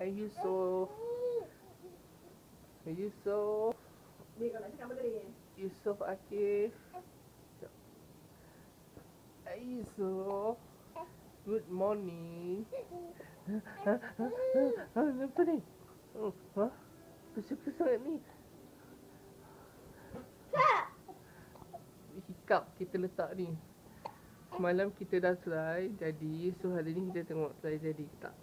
Yusuf. Yusuf. Dia kau nak cakap apa tadi? Yusuf Akif. Yusuf. Good morning. Apa ni? Siapa sangat ni? Hikap kita letak ni. Semalam kita dah try jadi. So hari ni kita tengok try jadi ke tak.